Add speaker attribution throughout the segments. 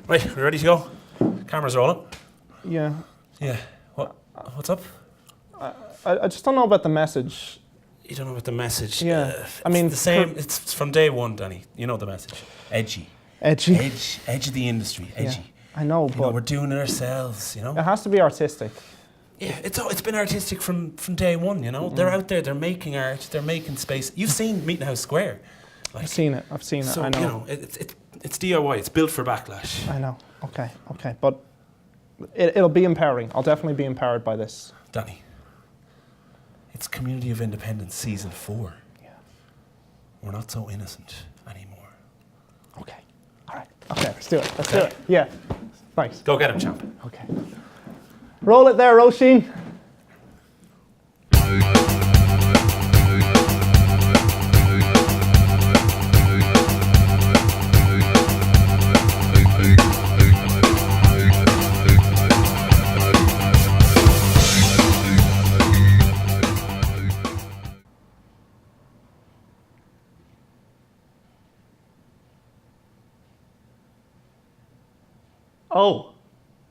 Speaker 1: Right, we ready to go? Camera's rolling.
Speaker 2: Yeah.
Speaker 1: Yeah. What's up?
Speaker 2: I just don't know about the message.
Speaker 1: You don't know about the message?
Speaker 2: Yeah. I mean,
Speaker 1: the same. It's from day one, Danny. You know the message. Edgy.
Speaker 2: Edgy.
Speaker 1: Edge of the industry. Edgy.
Speaker 2: Yeah, I know, but
Speaker 1: we're doing it ourselves, you know?
Speaker 2: It has to be artistic.
Speaker 1: Yeah, it's been artistic from day one, you know? They're out there, they're making art, they're making space. You've seen Meeting House Square. Like,
Speaker 2: I've seen it,
Speaker 1: so,
Speaker 2: I know.
Speaker 1: You know, it's DIY, it's built for backlash.
Speaker 2: I know, okay. But it'll be empowering. I'll definitely be empowered by this.
Speaker 1: Danny, it's Community of Independence Season 4.
Speaker 2: Yeah.
Speaker 1: We're not so innocent anymore.
Speaker 2: Okay, all right. Okay, let's do it. Yeah, thanks.
Speaker 1: Go get him, champ.
Speaker 2: Okay. Roll it there, Roisin. Oh,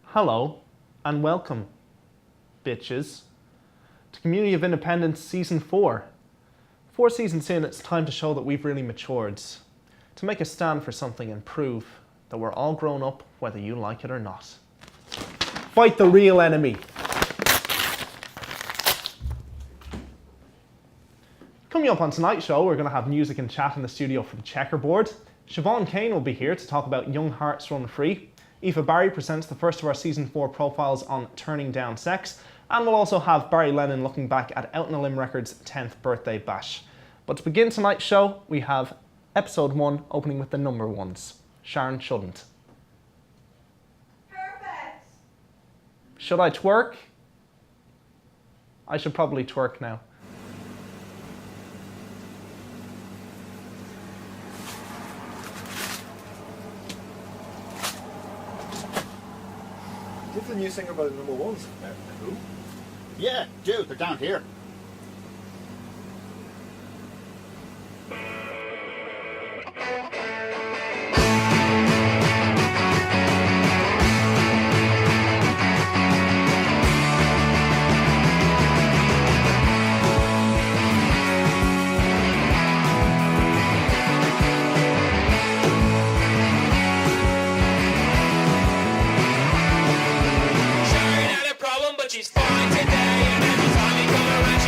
Speaker 2: hello, and welcome, bitches, to Community of Independence Season 4. 4 seasons in, it's time to show that we've really matured, to make a stand for something and prove that we're all grown up, whether you like it or not. Fight the real enemy. Coming up on tonight's show, we're going to have music and chat in the studio from Checkerboard. Siobhan Kane will be here to talk about Young Hearts Run Free. Aoife Barry presents the first of our Season 4 profiles on turning down sex, and we'll also have Barry Lennon looking back at Elverum Records' 10th birthday bash. But to begin tonight's show, we have Episode 1 opening with the number ones. Sharon Shouldn't.
Speaker 3: Perfect!
Speaker 2: Should I twerk? I should probably twerk now.
Speaker 4: Give the new singer about the number ones. Who?
Speaker 5: Yeah, dude, they're down here.
Speaker 6: She's fine today, and every time you come around,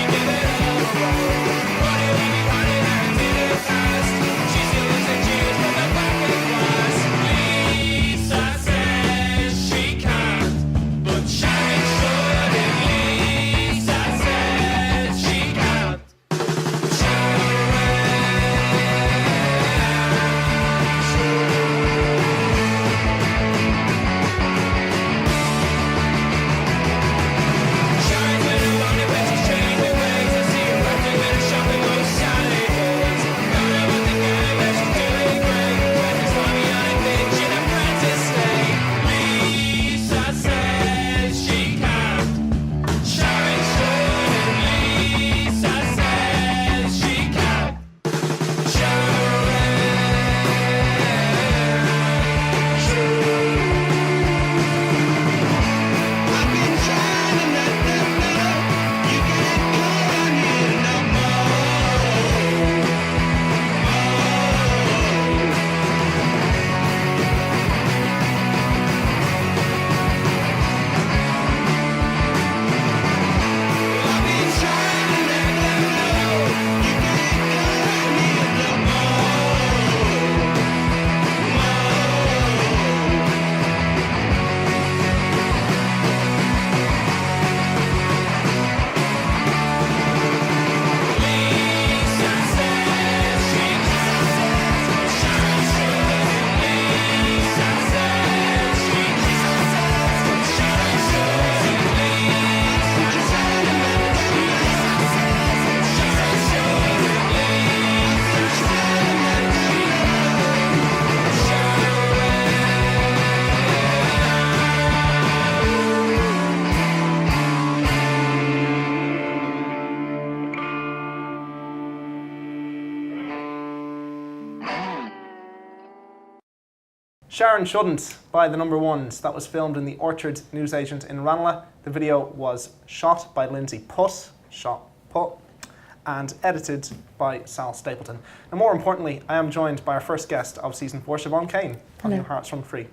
Speaker 2: Sharon Shouldn't by the Number Ones. That was filmed in the Orchard Newsagent in Ranelagh. The video was shot by Lindsay Putt, and edited by Sal Stapleton. And more importantly, I am joined by our first guest of season 4, Siobhan Kane on Young Hearts Run Free.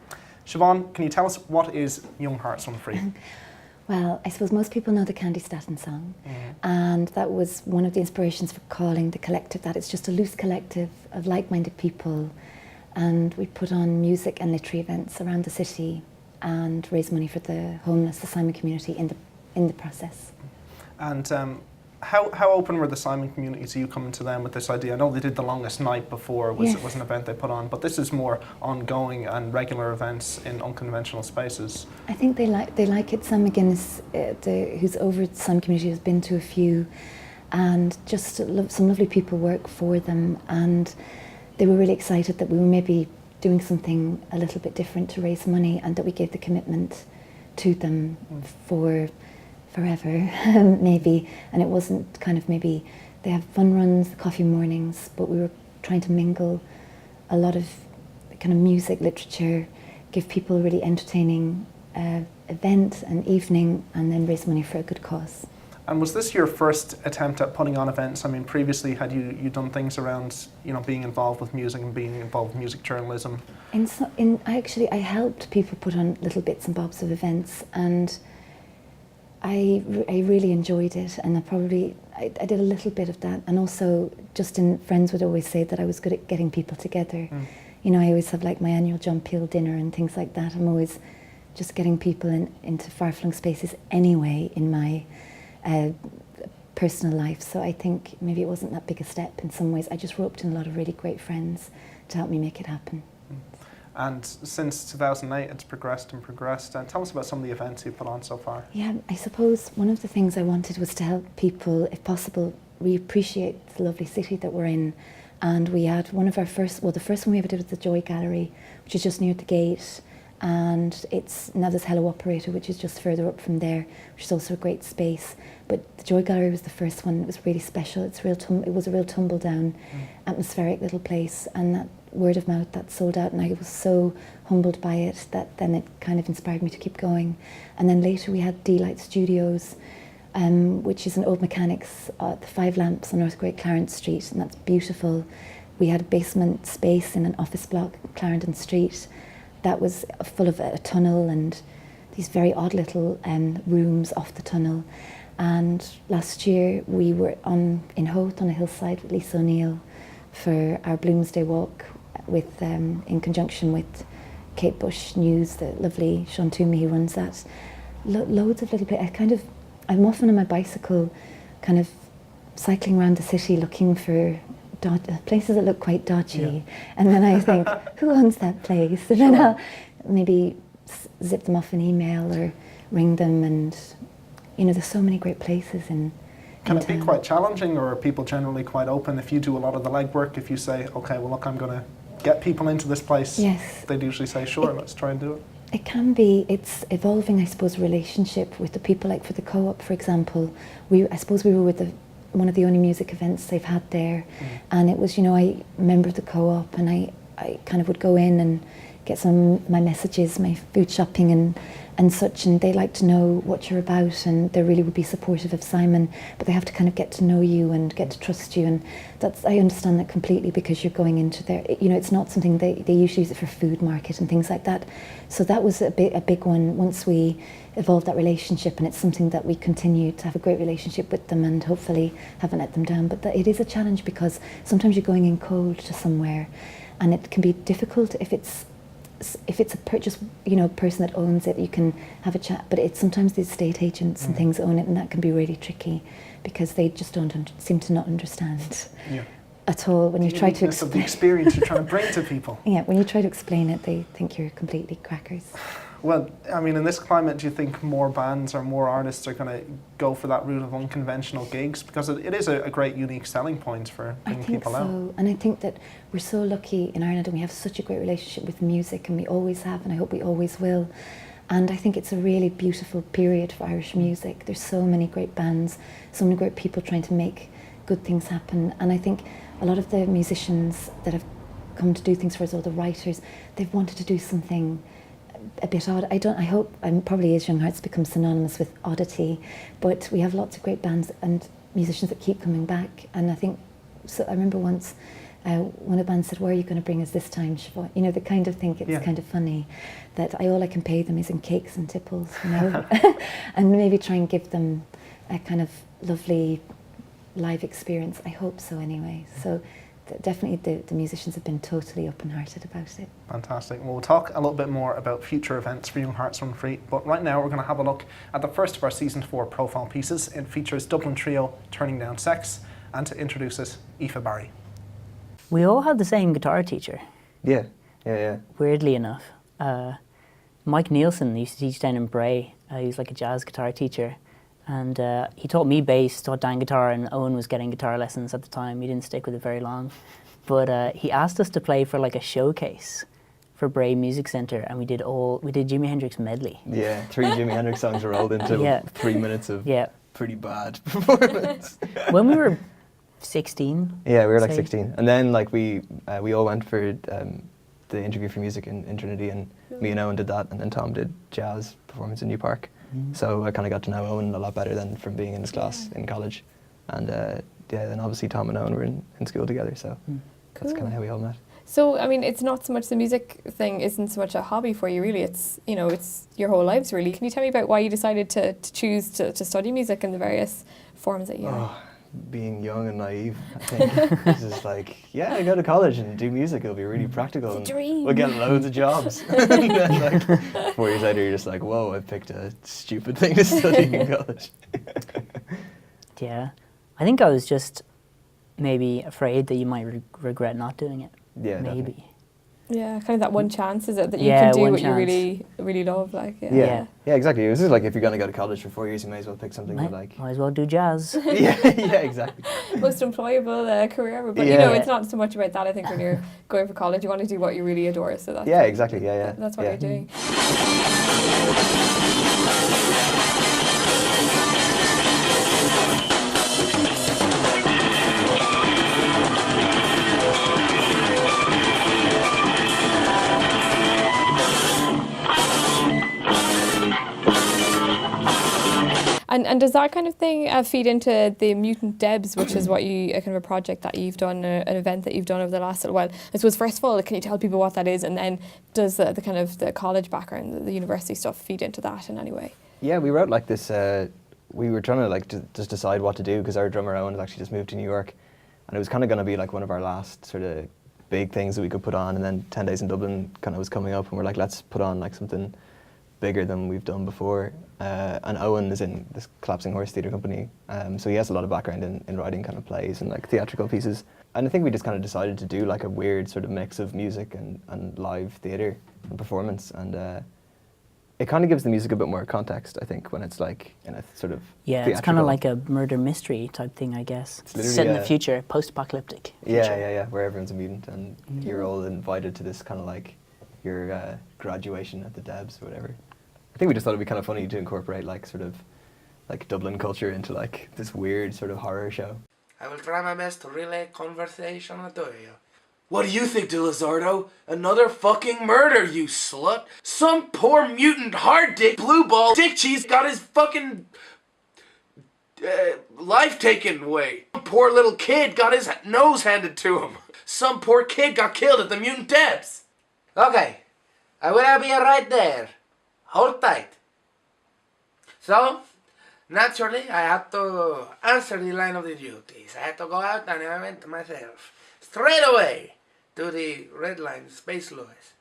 Speaker 2: Siobhan, can you tell us what is Young Hearts Run Free?
Speaker 3: Well, I suppose most people know the Candy Staton song, and that was one of the inspirations for calling the collective that. It's just a loose collective of like-minded people, and we put on music and literary events around the city and raise money for the homeless, the Simon community in the process.
Speaker 2: And how open were the Simon community to you coming to them with this idea? I know they did the Longest Night before, it was an event they put on, but this is more ongoing and regular events in unconventional spaces. I
Speaker 3: think they like it. Sam McGuinness, who's over at the Simon community, has been to a few, and just some lovely people work for them, and they were really excited that we were maybe doing something a little bit different to raise money, and that we gave the commitment to them for forever, maybe. And it wasn't kind of maybe, they have fun runs, the coffee mornings, but we were trying to mingle a lot of kind of music, literature, give people a really entertaining event, an evening, and then raise money for a good cause.
Speaker 2: And was this your first attempt at putting on events? I mean, previously had you done things around, being involved with music and being involved with music journalism?
Speaker 3: I helped people put on little bits and bobs of events, and I really enjoyed it, and I did a little bit of that, and also friends would always say that I was good at getting people together. I always have like my annual John Peel dinner and things like that. I'm always just getting people into far-flung spaces anyway in my personal life, so I think maybe it wasn't that big a step in some ways. I just roped in a lot of really great friends to help me make it happen.
Speaker 2: And since 2008 it's progressed and progressed. And tell us about some of the events you've put on so far.
Speaker 3: Yeah, I suppose one of the things I wanted was to help people, if possible, reappreciate the lovely city that we're in. And we had the first one we ever did was the Joy Gallery, which is just near the gate. And now there's Hello Operator, which is just further up from there, which is also a great space. But the Joy Gallery was the first one. It was really special. It was a real tumble down, atmospheric little place, and that word of mouth that sold out, and I was so humbled by it that then it kind of inspired me to keep going. And then later we had D-Light Studios, which is an old mechanics at the Five Lamps on North Great Clarence Street, and that's beautiful. We had a basement space in an office block, Clarendon Street, that was full of a tunnel and these very odd little rooms off the tunnel. And last year we were in Howth on a hillside with Lisa O'Neill for our Bloomsday walk in conjunction with Kate Bush News, the lovely Sean Toomey who runs that. Loads of little places. I'm often on my bicycle kind of cycling around the city looking for places that look quite dodgy, and then I think, who owns that place? And then I'll maybe zip them off an email or ring them, and there's so many great places in
Speaker 2: Can it be quite challenging, or are people generally quite open if you do a lot of the legwork? If you say, okay, well look, I'm going to get people into this place,
Speaker 3: yes,
Speaker 2: they'd usually say, sure, let's try and do it.
Speaker 3: It can be. It's evolving, I suppose, relationship with the people. Like for the Co-op, for example, I suppose we were with one of the only music events they've had there, and it was, I'm a member of the Co-op, and I kind of would go in and get some of my messages, my food shopping and such, and they like to know what you're about, and they really would be supportive of Simon, but they have to kind of get to know you and get to trust you, and I understand that completely, because you're going into their, it's not something they usually use it for food market and things like that. So that was a big one once we evolved that relationship, and it's something that we continue to have a great relationship with them, and hopefully haven't let them down. But it is a challenge, because sometimes you're going in cold to somewhere, and it can be difficult if it's a person that owns it. You can have a chat, but it's sometimes the estate agents and things own it, and that can be really tricky, because they just don't seem to not understand at all when you try to
Speaker 2: explain the experience you're trying to bring to people.
Speaker 3: Yeah, when you try to explain it, they think you're completely crackers.
Speaker 2: Well, I mean, in this climate, do you think more bands or more artists are going to go for that route of unconventional gigs? Because it is a great, unique selling point for bringing people out. I think so, and
Speaker 3: I think that we're so lucky in Ireland, and we have such a great relationship with music, and we always have, and I hope we always will. And I think it's a really beautiful period for Irish music. There's so many great bands, so many great people trying to make good things happen. And I think a lot of the musicians that have come to do things for us, all the writers, they've wanted to do something a bit odd. I hope, probably is Young Hearts become synonymous with oddity, but we have lots of great bands and musicians that keep coming back. And I think, so I remember once one of the bands said, "Where are you going to bring us this time, Siobhan?" You know, they kind of think it's kind of funny that all I can pay them is in cakes and tipples, you know, and maybe try and give them a kind of lovely live experience. I hope so anyway. So definitely the musicians have been totally open-hearted about it.
Speaker 2: Fantastic. Well, we'll talk a little bit more about future events for Young Hearts Run Free, but right now we're going to have a look at the first of our Season 4 profile pieces. It features Dublin trio Turning Down Sex, and to introduce it, Aoife Barry.
Speaker 6: We all had the same guitar teacher.
Speaker 7: Yeah.
Speaker 6: Weirdly enough. Mike Nielsen used to teach down in Bray. He was like a jazz guitar teacher. And he taught me bass, taught Dan guitar, and Owen was getting guitar lessons at the time. He didn't stick with it very long. But he asked us to play for like a showcase for Bray Music Centre, and we did Jimi Hendrix medley.
Speaker 7: Yeah, 3 Jimi Hendrix songs rolled into 3 minutes of pretty bad performance.
Speaker 6: When we were 16.
Speaker 7: Yeah, we were like 16. And then like we all went for the interview for music in Trinity, and me and Owen did that, and then Tom did jazz performance in New Park. So I kind of got to know Owen a lot better than from being in his class in college. And then obviously Tom and Owen were in school together, so that's kind of how we all met.
Speaker 8: So, I mean, it's not so much the music thing isn't so much a hobby for you, really. It's, you know, it's your whole lives, really. Can you tell me about why you decided to choose to study music in the various forms that you are?
Speaker 7: Being young and naive, I think. It's just like, I go to college and do music, it'll be really practical.
Speaker 8: It's a dream.
Speaker 7: We'll get loads of jobs. And then like 4 years later, you're just like, whoa, I picked a stupid thing to study in college.
Speaker 6: Yeah. I think I was just maybe afraid that you might regret not doing it.
Speaker 7: Yeah,
Speaker 6: maybe.
Speaker 7: Definitely.
Speaker 8: Yeah, kind of that one chance, is it, that you can do what you really, really love, like,
Speaker 7: Yeah, exactly. It was just like, if you're going to go to college for 4 years, you may as well pick something you like.
Speaker 6: Might as well do jazz.
Speaker 7: yeah, exactly.
Speaker 8: Most employable career ever. But, you know, it's not so much about that. I think when you're going for college, you want to do what you really adore. So that's
Speaker 7: exactly.
Speaker 8: That's what you're doing. And does that kind of thing feed into the Mutant Debs, which is what you kind of a project that you've done, an event that you've done over the last little while? I suppose first of all, can you tell people what that is, and then does the kind of the college background, the university stuff, feed into that in any way?
Speaker 7: Yeah, we wrote like this. We were trying to like just decide what to do, because our drummer Owen has actually just moved to New York, and it was kind of going to be like one of our last sort of big things that we could put on. And then 10 Days in Dublin kind of was coming up, and we're like, let's put on like something bigger than we've done before. And Owen is in this Collapsing Horse Theatre Company, so he has a lot of background in writing kind of plays and like theatrical pieces. And I think we just kind of decided to do like a weird sort of mix of music and live theatre and performance, and it kind of gives the music a bit more context, I think, when it's like in a sort of
Speaker 6: it's kind of like a murder mystery type thing, I guess. It's set in the future, post-apocalyptic future.
Speaker 7: Yeah, where everyone's a mutant, and you're all invited to this kind of like your graduation at the Debs or whatever. I think we just thought it'd be kind of funny to incorporate like sort of like Dublin culture into like this weird sort of horror show.
Speaker 9: I will try my best to relay conversation to you. What do you think, De Lizardo? Another fucking murder, you slut! Some poor mutant hard dick blue ball dick cheese got his fucking life taken away. Some poor little kid got his nose handed to him. Some poor kid got killed at the Mutant Debs. Okay, I will be right there. Hold tight. So, naturally, I had to answer the line of the duties. I had to go out, and I went myself straight away to the Red Line, Space Lewis.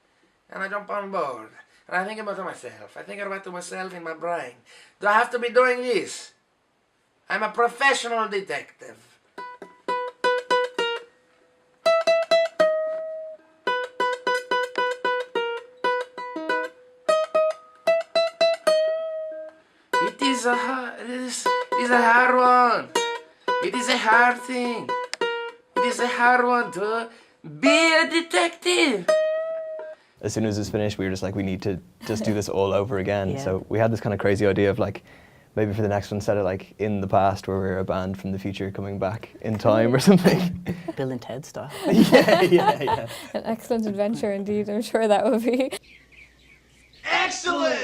Speaker 9: And I jump on board. And I think about myself. I think about myself in my brain. Do I have to be doing this? I'm a professional detective. It is a hard one. It is a hard thing. It is a hard one to be a detective.
Speaker 7: As soon as it was finished, we were just like, we need to just do this all over again. So we had this kind of crazy idea of like maybe for the next one set it like in the past where we're a band from the future coming back in time or something.
Speaker 6: Bill and Ted style.
Speaker 7: yeah.
Speaker 8: An excellent adventure indeed, I'm sure that would be.
Speaker 9: Excellent!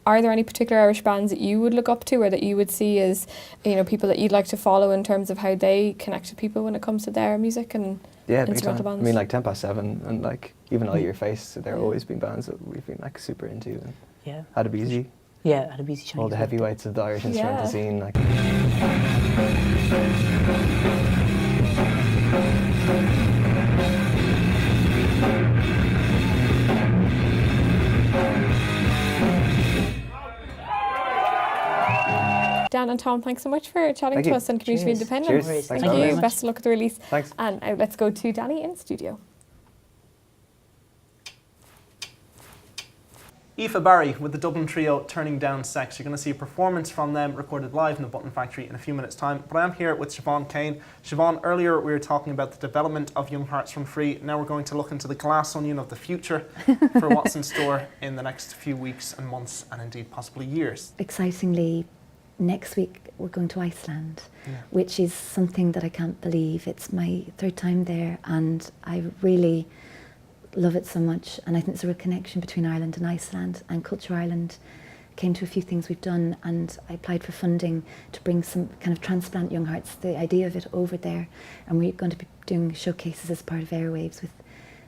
Speaker 8: Are there any particular Irish bands that you would look up to or that you would see as, you know, people that you'd like to follow in terms of how they connect to people when it comes to their music and
Speaker 7: Yeah, big time.
Speaker 8: instrumental bands?
Speaker 7: I mean, like 10 Past 7 and like even All Your Face, they're always been bands that we've been like super into. And
Speaker 6: Yeah.
Speaker 7: Adabisi,
Speaker 6: Yeah, at a busy Chinese.
Speaker 7: all the heavyweights of the Irish instrumental
Speaker 8: Yeah.
Speaker 7: scene. Like.
Speaker 8: Dan and Tom, thanks so much for chatting
Speaker 7: Thank
Speaker 8: to
Speaker 7: you.
Speaker 8: us on Community
Speaker 6: Cheers.
Speaker 8: Independence.
Speaker 7: Cheers. Thanks
Speaker 8: Thank
Speaker 7: very
Speaker 8: you.
Speaker 7: much.
Speaker 8: Best of luck with the release.
Speaker 7: Thanks.
Speaker 8: And now let's go to Danny in studio.
Speaker 2: Aoife Barry with the Dublin trio Turning Down Sex. You're going to see a performance from them recorded live in the Button Factory in a few minutes' time. But I am here with Siobhan Kane. Siobhan, earlier we were talking about the development of Young Hearts Run Free. Now we're going to look into the glass onion of the future for what's in store in the next few weeks and months and indeed possibly years.
Speaker 3: Excitingly, next week we're going to Iceland, which is something that I can't believe. It's my third time there and I really love it so much, and I think there's a real connection between Ireland and Iceland, and Culture Ireland came to a few things we've done, and I applied for funding to bring some kind of transplant Young Hearts, the idea of it, over there, and we're going to be doing showcases as part of Airwaves with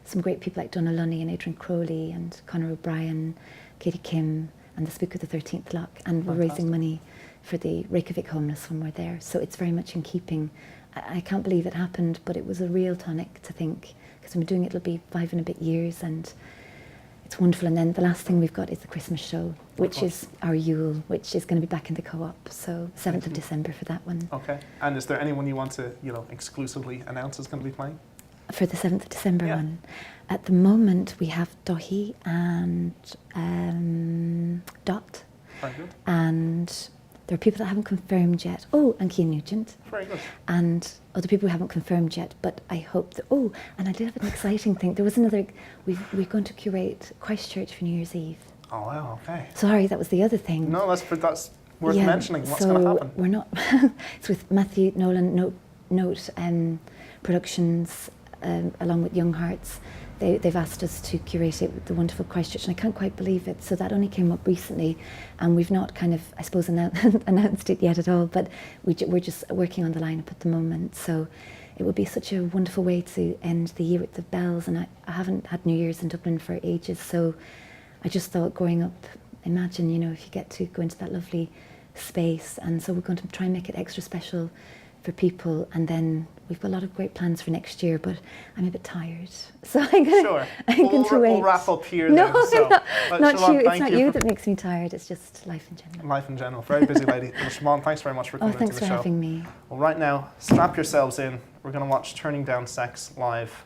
Speaker 3: some great people like Donna Lunny and Adrian Crowley and Conor O'Brien, Katie Kim and the Spook of the 13th Lock, and we're raising money for the Reykjavik homeless when we're there, so it's very much in keeping. I can't believe it happened, but it was a real tonic to think, because we've been doing it, it'll be 5 and a bit years, and it's wonderful. And then the last thing we've got is the Christmas show, which is our Yule, which is going to be back in the Co-op, so 7th of December for that one.
Speaker 2: Okay. And is there anyone you want to, exclusively announce is going to be playing?
Speaker 3: For the 7th of December one. At the moment we have Dohi and Dot.
Speaker 2: Very good.
Speaker 3: And there are people that haven't confirmed yet. Oh, and Cian Nugent.
Speaker 2: Very good.
Speaker 3: And other people who haven't confirmed yet, but I hope that, and I did have an exciting thing. There was another, we're going to curate Christchurch for New Year's Eve.
Speaker 2: Oh, wow, okay.
Speaker 3: Sorry, that was the other thing.
Speaker 2: No, that's worth mentioning. What's going to happen?
Speaker 3: We're not, it's with Matthew Nolan, Note Productions, along with Young Hearts. They've asked us to curate it with the wonderful Christchurch, and I can't quite believe it. So that only came up recently, and we've not kind of, I suppose, announced it yet at all, but we're just working on the lineup at the moment. So it would be such a wonderful way to end the year with the bells, and I haven't had New Year's in Dublin for ages, so I just thought growing up, imagine, if you get to go into that lovely space, and so we're going to try and make it extra special for people, and then we've got a lot of great plans for next year, but I'm a bit tired, so I'm going to wait.
Speaker 2: We'll wrap up here
Speaker 3: no,
Speaker 2: then. So,
Speaker 3: not
Speaker 2: Siobhan,
Speaker 3: you. It's not you
Speaker 2: for
Speaker 3: that makes me tired. It's just life in general.
Speaker 2: life in general. Very busy lady. Well, Siobhan, thanks very much for coming into
Speaker 3: thanks
Speaker 2: the
Speaker 3: for
Speaker 2: show.
Speaker 3: having me.
Speaker 2: Well, right now, strap yourselves in. We're going to watch Turning Down Sex live.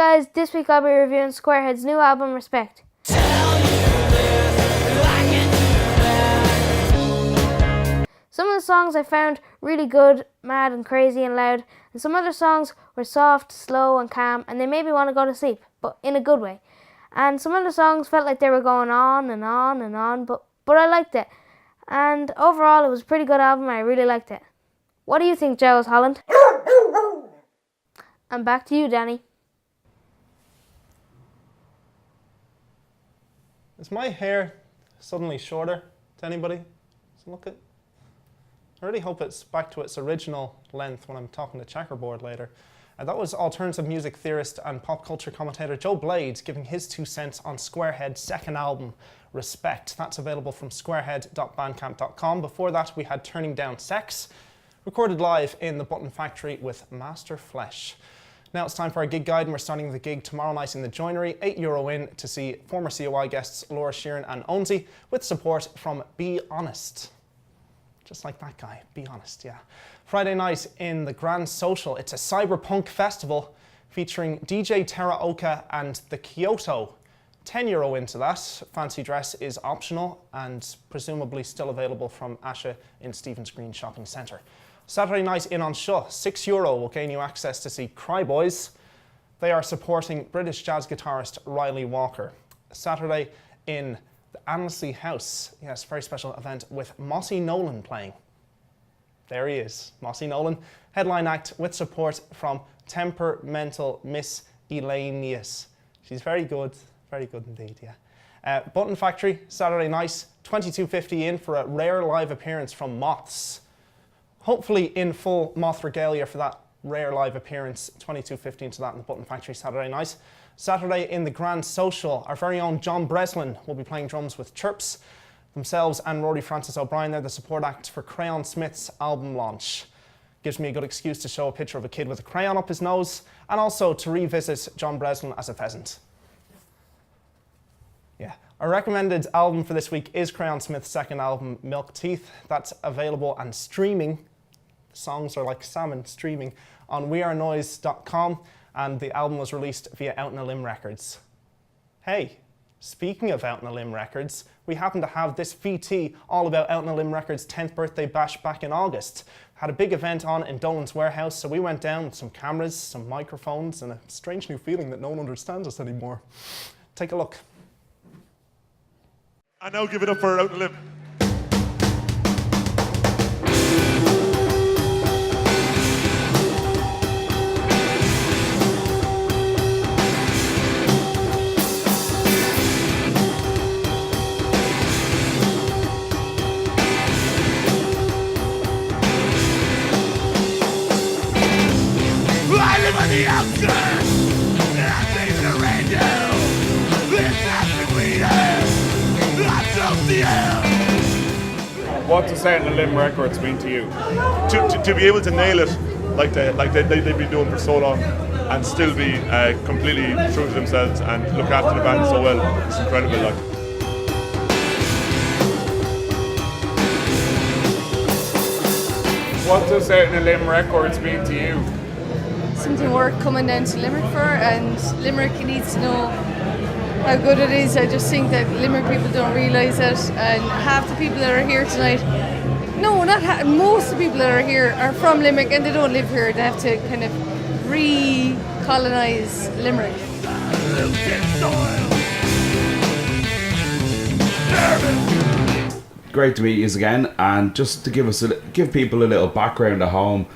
Speaker 10: guys, this week I'll be reviewing Squarehead's new album, Respect. Some of the songs I found really good, mad and crazy and loud, and some other songs were soft, slow and calm, and they made me want to go to sleep, but in a good way. And some of the songs felt like they were going on and on and on, but I liked it. And overall it was a pretty good album and I really liked it. What do you think, Giles Holland? And back to you, Danny.
Speaker 2: Is my hair suddenly shorter to anybody? Does it look it? I really hope it's back to its original length when I'm talking to Checkerboard later. That was alternative music theorist and pop culture commentator Joe Blades giving his 2 cents on Squarehead's second album, Respect. That's available from squarehead.bandcamp.com. Before that, we had Turning Down Sex, recorded live in the Button Factory with Master Flesh. Now it's time for our gig guide, and we're starting the gig tomorrow night in the Joinery, €8 in to see former COI guests Laura Sheeran and Onzi, with support from Be Honest. Just like that guy, Be Honest, yeah. Friday night in the Grand Social, it's a cyberpunk festival featuring DJ Terra Oka and the Kyoto. €10 into that. Fancy dress is optional and presumably still available from Asha in Stephen's Green Shopping Centre. Saturday night in Anseo, €6 will gain you access to see Cryboys. They are supporting British jazz guitarist Riley Walker. Saturday in the Annesley House, yes, very special event with Mossy Nolan playing. There he is, Mossy Nolan, headline act with support from Temperamental Miss Elanius. She's very good indeed, yeah. Button Factory, Saturday night, $22.50 in for a rare live appearance from Moths. Hopefully in full Moth regalia for that rare live appearance, $22.50 into that in the Button Factory Saturday night. Saturday in the Grand Social, our very own John Breslin will be playing drums with Chirps. Themselves and Rory Francis O'Brien, they're the support act for Crayon Smith's album launch. Gives me a good excuse to show a picture of a kid with a crayon up his nose, and also to revisit John Breslin as a pheasant. Yeah. Our recommended album for this week is Crayon Smith's second album, Milk Teeth. That's available and streaming. The songs are like salmon streaming on wearenoise.com, and the album was released via Out on a Limb Records. Hey, speaking of Out on a Limb Records, we happen to have this VT all about Out on a Limb Records' 10th birthday bash back in August. Had a big event on in Dolan's warehouse, so we went down with some cameras, some microphones, and a strange new feeling that no one understands us anymore. Take a look.
Speaker 11: I now give it up for Out on a Limb.
Speaker 12: I live on the outskirts, and I think the radio. There's nothing we have. I took the air.
Speaker 11: What does Out on a Limb Records mean to you? To be able to nail it like they've been doing for so long, and still be completely true to themselves and look after the band so well, it's incredible. Like.
Speaker 13: What does Out on a Limb Records mean to you?
Speaker 14: Something worth coming down to Limerick for, and Limerick needs to know how good it is. I just think that Limerick people don't realise it, and half the people that are here tonight, most of the people that are here are from Limerick and they don't live here. They have to kind of re-colonise Limerick.
Speaker 13: Great to meet you again, and just to give people a little background at home.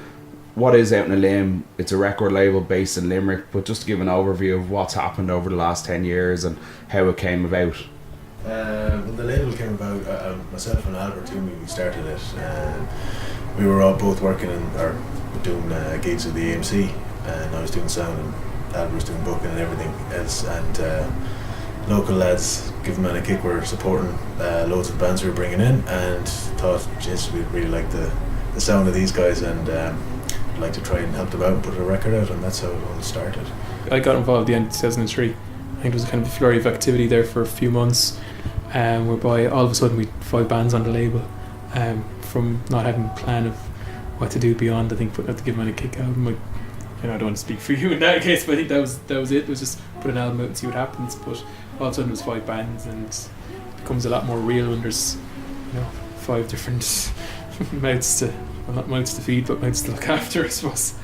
Speaker 13: What is Out on a Limb? It's a record label based in Limerick, but just to give an overview of what's happened over the last 10 years and how it came about.
Speaker 15: When the label came about, myself and Albert Toomey, we started it. We were all both working doing gigs at the AMC, and I was doing sound and Albert was doing booking and everything else. And local lads, give them a kick, were supporting loads of bands we were bringing in, and thought, jeez, we really like the sound of these guys, and like to try and help them out and put a record out, and that's how it all started.
Speaker 16: I got involved at the end of 2003. I think it was kind of a flurry of activity there for a few months, whereby all of a sudden we had 5 bands on the label, from not having a plan of what to do beyond, I think, putting out the Give Man a Kick album. I don't want to speak for you in that case, but I think that was it. It was just put an album out and see what happens. But all of a sudden it was 5 bands, and it becomes a lot more real when there's 5 different mouths to, well, not mouths to feed, but mouths to look after, I suppose.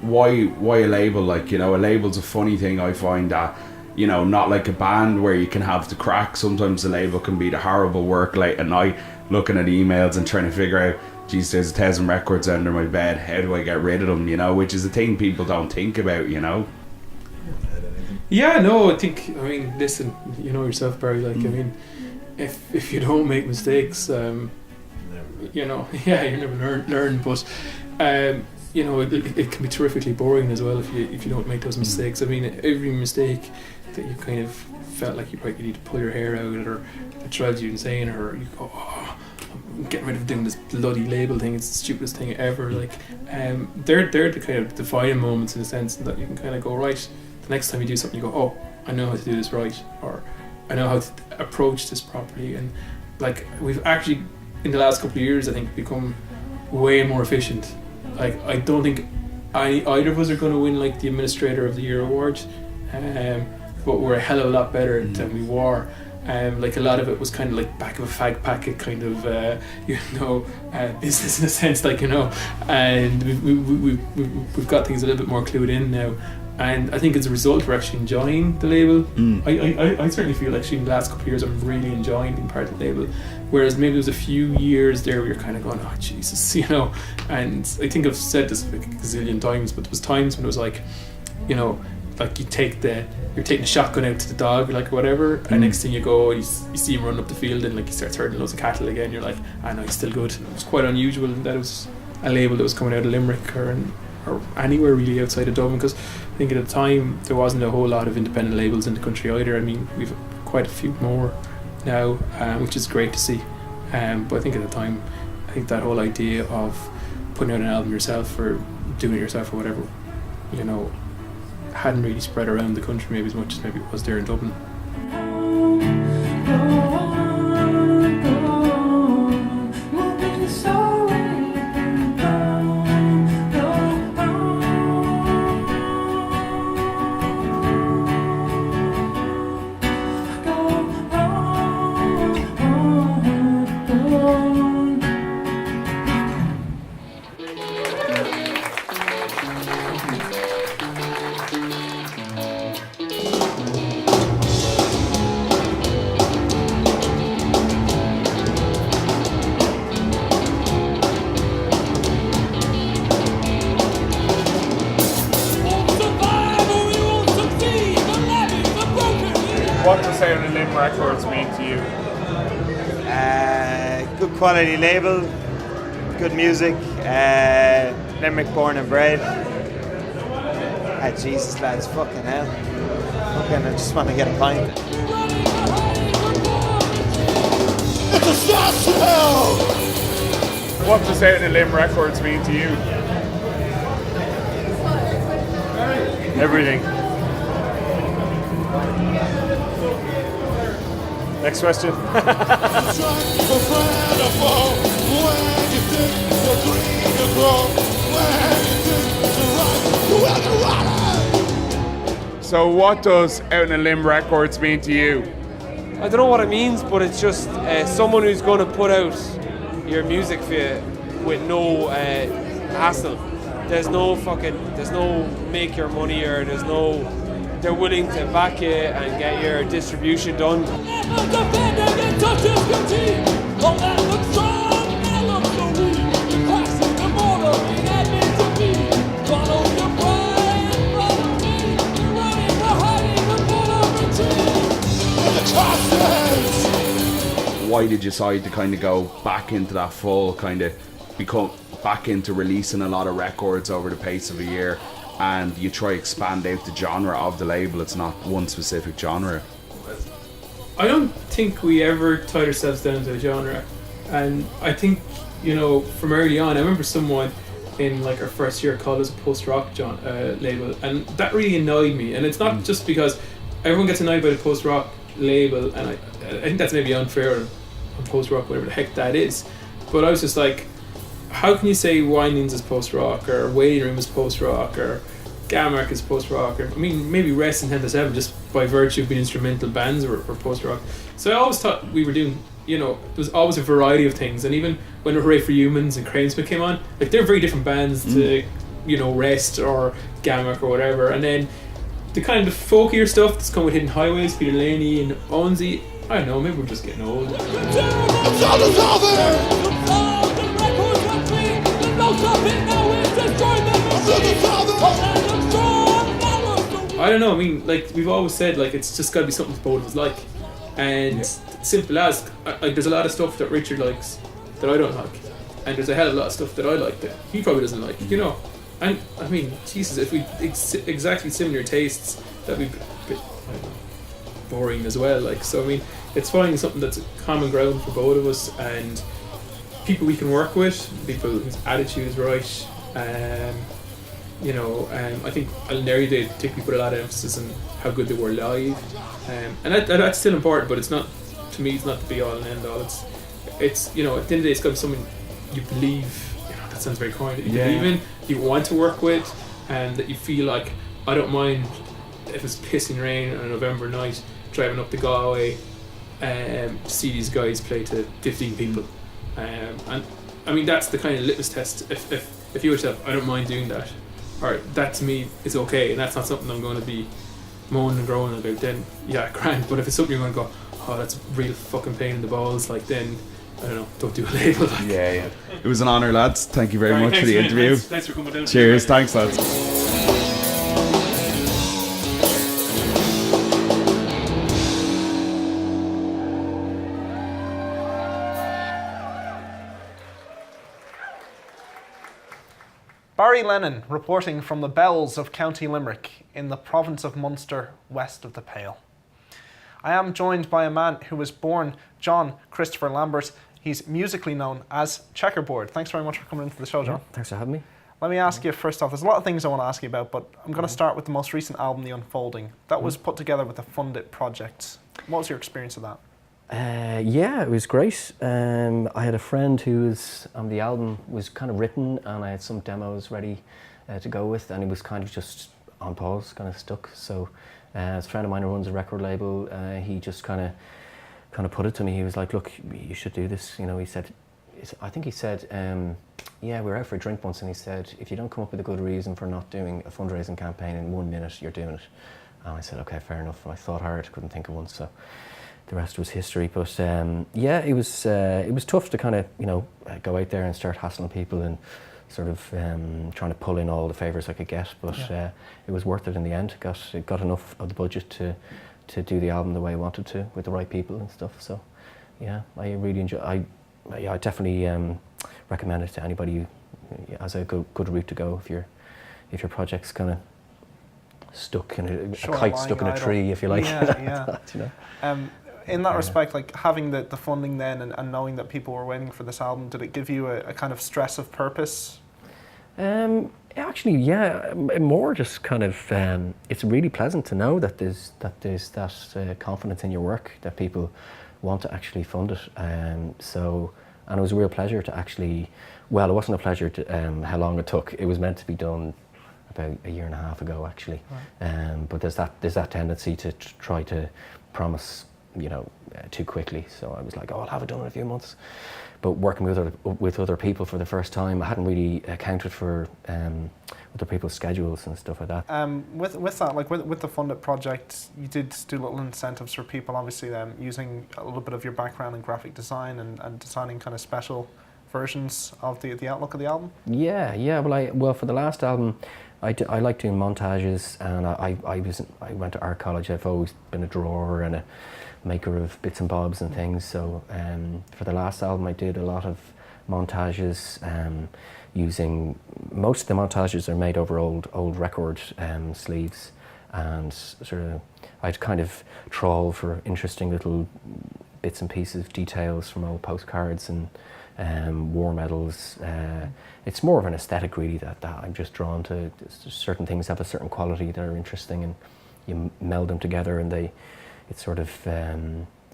Speaker 13: Why a label? Like, a label's a funny thing. I find that, not like a band where you can have the crack. Sometimes the label can be the horrible work late at night, looking at emails and trying to figure out, geez, there's 1,000 records under my bed, how do I get rid of them, which is a thing people don't think about,
Speaker 16: Yeah, no, listen, you know yourself, Barry, if you don't make mistakes, you never learn, but it can be terrifically boring as well if you don't make those mistakes. Every mistake that you kind of felt like you need to pull your hair out, or it drives you insane, or you go, oh, I'm getting rid of doing this bloody label thing, it's the stupidest thing ever. They're the kind of defining moments, in a sense, that you can kind of go, right, the next time you do something you go, oh, I know how to do this right, or I know how to approach this properly. And we've actually, in the last couple of years, I think, become way more efficient. I don't think either of us are going to win the Administrator of the Year award, but we're a hell of a lot better than we were. A lot of it was kind of back of a fag packet kind of business, in a sense, and we've got things a little bit more clued in now. And I think as a result we're actually enjoying the label. I certainly feel actually in the last couple of years I'm really enjoying being part of the label, whereas maybe there was a few years there where you're kind of going, oh Jesus, and I think I've said this a gazillion times, but there was times when it was you're taking the shotgun out to the dog or whatever, and next thing you go, you see him run up the field and he starts herding loads of cattle again. You're like, I know he's still good. It was quite unusual that it was a label that was coming out of Limerick or anywhere really outside of Dublin, because I think at the time there wasn't a whole lot of independent labels in the country either. We've quite a few more now, which is great to see. But I think at the time, I think that whole idea of putting out an album yourself or doing it yourself or whatever, hadn't really spread around the country maybe as much as maybe it was there in Dublin.
Speaker 11: What does Elverum Records mean to you?
Speaker 17: Good quality label, good music, Limerick born and bred. Jesus lads, fucking hell. I just want to get a pint.
Speaker 12: It's a start to hell!
Speaker 11: What does Elverum Records mean to you? Everything. Next question. So what does Elverum Records mean to you?
Speaker 18: I don't know what it means, but it's just someone who's going to put out your music for you with no hassle. There's no make your money, or they're willing to back you and get your distribution done.
Speaker 13: Why did you decide to kind of go back into that full kind of become back into releasing a lot of records over the pace of a year, and you try expand out the genre of the label? It's not one specific genre.
Speaker 16: I don't think we ever tied ourselves down to a genre, and I think from early on, I remember someone in our first year called us a post-rock label, and that really annoyed me. And it's not just because everyone gets annoyed by the post-rock label, and I think that's maybe unfair on post-rock, whatever the heck that is, but I was just like, how can you say Windings is post-rock, or Waiting Room is post-rock, or Gammark is post-rock, or I mean maybe Rest and 10-7 just by virtue of being instrumental bands or post-rock. So I always thought we were doing, you know, there was always a variety of things, and even when Hooray for Humans and Cranesmith came on, like they're very different bands to, you know, Rest or Gammark or whatever. And then the kind of folkier stuff that's come with Hidden Highways, Peter Laney and Owensy, I don't know, maybe we're just getting old. I don't know, I mean, like we've always said, like it's just got to be something both of us like, and simple as, like there's a lot of stuff that Richard likes that I don't like, and there's a hell of a lot of stuff that I like that he probably doesn't like, you know. And I mean, Jesus, if we exactly similar tastes, that'd be a bit, I don't know, boring as well. Like, so I mean, it's finding something that's a common ground for both of us, and people we can work with, people whose attitude is right. You know, I think Ellery Day particularly put a lot of emphasis on how good they were live, and that's still important, but it's not, to me, it's not the be all and end all. It's you know, at the end of the day, it's got to be someone you believe. You know, that sounds very corny. You believe in, you want to work with, and that you feel like, I don't mind if it's pissing rain on a November night driving up to Galway to see these guys play to 15 people, and I mean that's the kind of litmus test. If you yourself, I don't mind doing that, alright, that to me is okay, and that's not something I'm going to be moaning and groaning about, then yeah, grand. But if it's something you're going to go, oh, that's a real fucking pain in the balls, like, then I don't know, don't do a label. Like.
Speaker 13: Yeah. It was an honour, lads. Thank you very much for the interview.
Speaker 16: Thanks for coming down.
Speaker 13: Cheers, thanks, lads.
Speaker 2: Barry Lennon reporting from the bells of County Limerick in the province of Munster, west of the Pale. I am joined by a man who was born John Christopher Lambert. He's musically known as Checkerboard. Thanks very much for coming into the show, John.
Speaker 19: Thanks for having me.
Speaker 2: Let me ask you first off, there's a lot of things I want to ask you about, but I'm going to start with the most recent album, The Unfolding. That was put together with the Fundit Project. What was your experience of that?
Speaker 19: Yeah, it was great. I had a friend who was the album was kind of written, and I had some demos ready to go with, and it was kind of just on pause, kind of stuck. So, as a friend of mine who runs a record label, he just kind of put it to me. He was like, "Look, you should do this." You know, he said, I think he said, "Yeah, we were out for a drink once," and he said, "If you don't come up with a good reason for not doing a fundraising campaign in 1 minute, you're doing it." And I said, "Okay, fair enough." And I thought hard, couldn't think of one, so. The rest was history, but yeah, it was tough to kind of, you know, go out there and start hassling people and sort of trying to pull in all the favours I could get, but it was worth it in the end. Got enough of the budget to do the album the way I wanted to, with the right people and stuff. So yeah, I really enjoy. I definitely recommend it to anybody as a good route to go if your project's kind of stuck in a kite stuck in a tree, if you like.
Speaker 2: Yeah.
Speaker 19: You know.
Speaker 2: In that respect, like having the funding then and knowing that people were waiting for this album, did it give you a kind of stress of purpose?
Speaker 19: Actually, yeah, more just kind of, it's really pleasant to know that there's that confidence in your work, that people want to actually fund it. And it was a real pleasure to actually, well, it wasn't a pleasure to how long it took. It was meant to be done about 1.5 years ago, actually. Right. But there's that tendency to try to promise, you know, too quickly. So I was like, I'll have it done in a few months. But working with other people for the first time, I hadn't really accounted for other people's schedules and stuff like that.
Speaker 2: With that, like with the Fundit project, you did do little incentives for people, obviously using a little bit of your background in graphic design and designing kind of special versions of the outlook of the album.
Speaker 19: Yeah. Well, for the last album, I like doing montages, and I went to art college. I've always been a drawer and a maker of bits and bobs and things. So for the last album, I did a lot of montages, using most of the montages are made over old record sleeves, and sort of I'd kind of trawl for interesting little bits and pieces, details from old postcards and war medals. It's more of an aesthetic really that I'm just drawn to. Certain things have a certain quality that are interesting, and you meld them together, and it sort of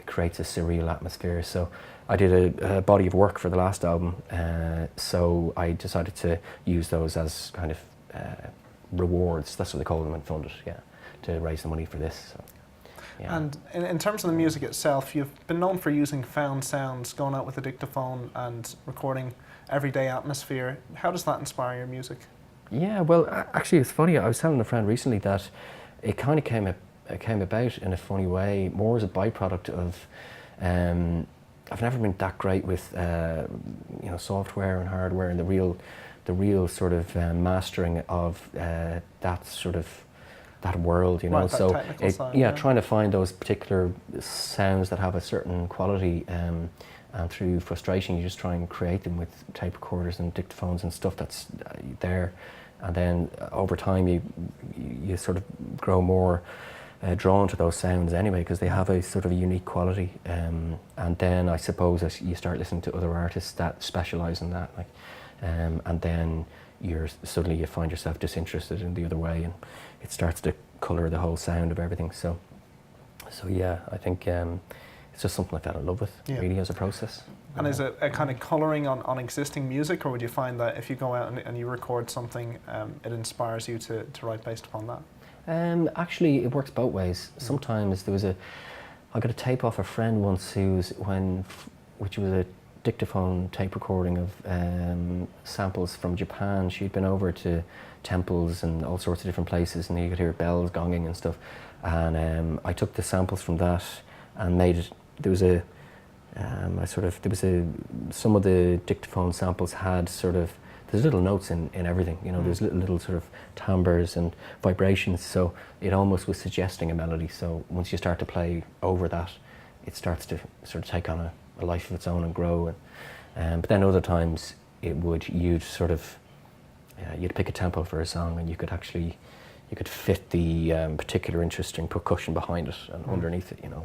Speaker 19: creates a surreal atmosphere. So I did a body of work for the last album, so I decided to use those as kind of rewards. That's what they call them in Funded, yeah, to raise the money for this. So, yeah.
Speaker 2: And in terms of the music itself, you've been known for using found sounds, going out with a dictaphone and recording everyday atmosphere. How does that inspire your music?
Speaker 19: Yeah, well, actually, it's funny. I was telling a friend recently that it kind of came about in a funny way, more as a byproduct of. I've never been that great with software and hardware and the real sort of mastering of that world, you know.
Speaker 2: Right,
Speaker 19: so
Speaker 2: side,
Speaker 19: trying to find those particular sounds that have a certain quality, and through frustration you just try and create them with tape recorders and dictaphones and stuff that's there, and then over time you sort of grow more drawn to those sounds anyway, because they have a sort of a unique quality, and then I suppose as you start listening to other artists that specialise in that, like, and then suddenly you find yourself disinterested in the other way, and it starts to colour the whole sound of everything. So yeah, I think it's just something I fell in love with, really, as a process.
Speaker 2: And is it a kind of colouring on existing music, or would you find that if you go out and you record something, it inspires you to write based upon that?
Speaker 19: Actually, it works both ways. Sometimes I got a tape off a friend once which was a dictaphone tape recording of samples from Japan. She'd been over to temples and all sorts of different places, and you could hear bells gonging and stuff. And I took the samples from that and made it. Some of the dictaphone samples had there's little notes in everything, you know, there's little sort of timbres and vibrations, so it almost was suggesting a melody. So once you start to play over that, it starts to sort of take on a life of its own and grow. But then other times you'd pick a tempo for a song, and you could fit the particular interesting percussion behind it and underneath it, you know,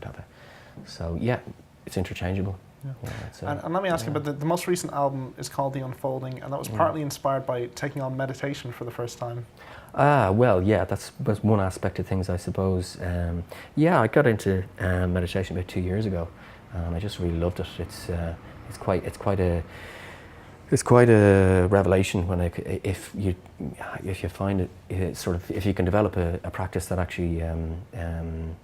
Speaker 19: so yeah, it's interchangeable.
Speaker 2: Yeah. And let me ask you about the most recent album is called The Unfolding, and that was partly inspired by taking on meditation for the first time.
Speaker 19: Well, yeah, that's one aspect of things, I suppose. I got into meditation about 2 years ago, and I just really loved it. It's quite a revelation when if you find if you can develop a practice that actually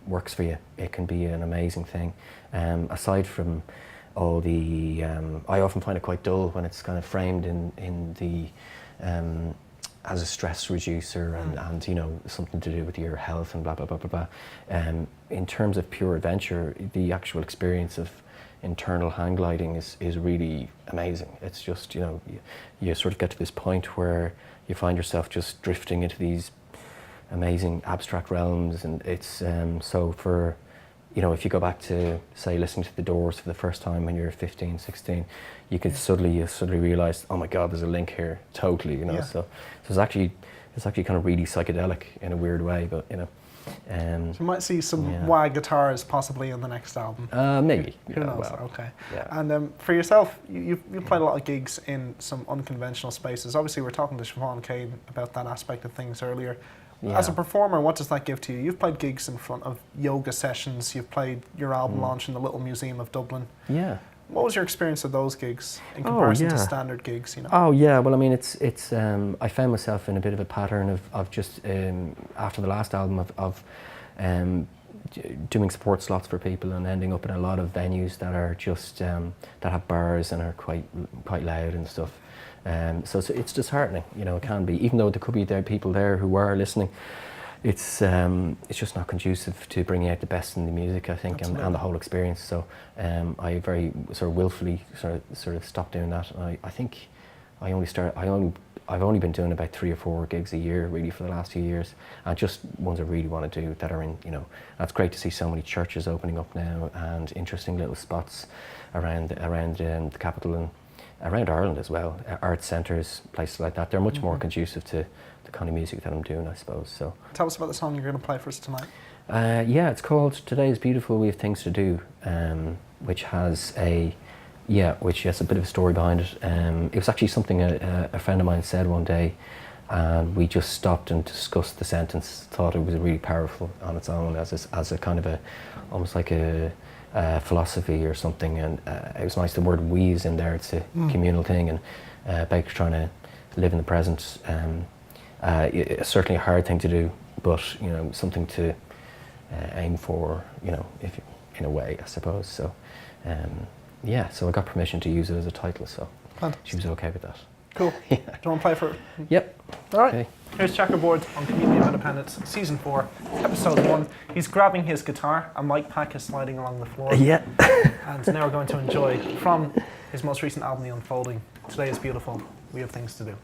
Speaker 19: works for you, it can be an amazing thing. Aside from all the, I often find it quite dull when it's kind of framed in the as a stress reducer and you know, something to do with your health and blah blah blah blah blah. In terms of pure adventure, the actual experience of internal hang gliding is really amazing. It's just, you know, you sort of get to this point where you find yourself just drifting into these amazing abstract realms, and it's so for, you know, if you go back to, say, listening to The Doors for the first time when you're 15, 16, you could suddenly realise, oh my God, there's a link here, totally, you know. Yeah. So it's actually kind of really psychedelic in a weird way, but you know.
Speaker 2: So you might see some wah guitars possibly in the next album.
Speaker 19: Maybe.
Speaker 2: Who knows?
Speaker 19: Well,
Speaker 2: okay.
Speaker 19: Yeah.
Speaker 2: And for yourself, you've played a lot of gigs in some unconventional spaces. Obviously, we're talking to Siobhan Kane about that aspect of things earlier. Yeah. As a performer, what does that give to you? You've played gigs in front of yoga sessions. You've played your album launch in the Little Museum of Dublin.
Speaker 19: Yeah.
Speaker 2: What was your experience of those gigs in comparison to standard gigs? You know.
Speaker 19: Oh yeah. Well, I mean, it's. I found myself in a bit of a pattern of just after the last album of doing support slots for people and ending up in a lot of venues that are just that have bars and are quite loud and stuff. So it's disheartening, you know. It can be, even though there could be people there who are listening. It's just not conducive to bringing out the best in the music, I think, and the whole experience. So I very sort of willfully sort of stopped doing that. And I think I've only been doing about 3 or 4 gigs a year really for the last few years, and just ones I really want to do that are in, you know. And it's great to see so many churches opening up now and interesting little spots around the capital and around Ireland as well, art centres, places like that. They're much more conducive to the kind of music that I'm doing, I suppose. So
Speaker 2: tell us about the song you're going to play for us tonight.
Speaker 19: Yeah, it's called Today is Beautiful, We Have Things to Do, which has a bit of a story behind it. It was actually something a friend of mine said one day, and we just stopped and discussed the sentence. Thought it was really powerful on its own as a kind of almost like a philosophy or something. And it was nice, the word "we" is in there. It's a communal thing, and about trying to live in the present. It's certainly a hard thing to do, but you know, something to aim for. You know, if you, in a way, I suppose. So, yeah. So I got permission to use it as a title. So she was okay with that.
Speaker 2: Cool. Do you want to play for it?
Speaker 19: Yep.
Speaker 2: All right.
Speaker 19: Okay.
Speaker 2: Here's Checkerboard on Community of Independence, Season 4, Episode 1. He's grabbing his guitar, a mic pack is sliding along the floor.
Speaker 19: Yeah.
Speaker 2: And now we're going to enjoy from his most recent album, The Unfolding. Today is beautiful. We have things to do.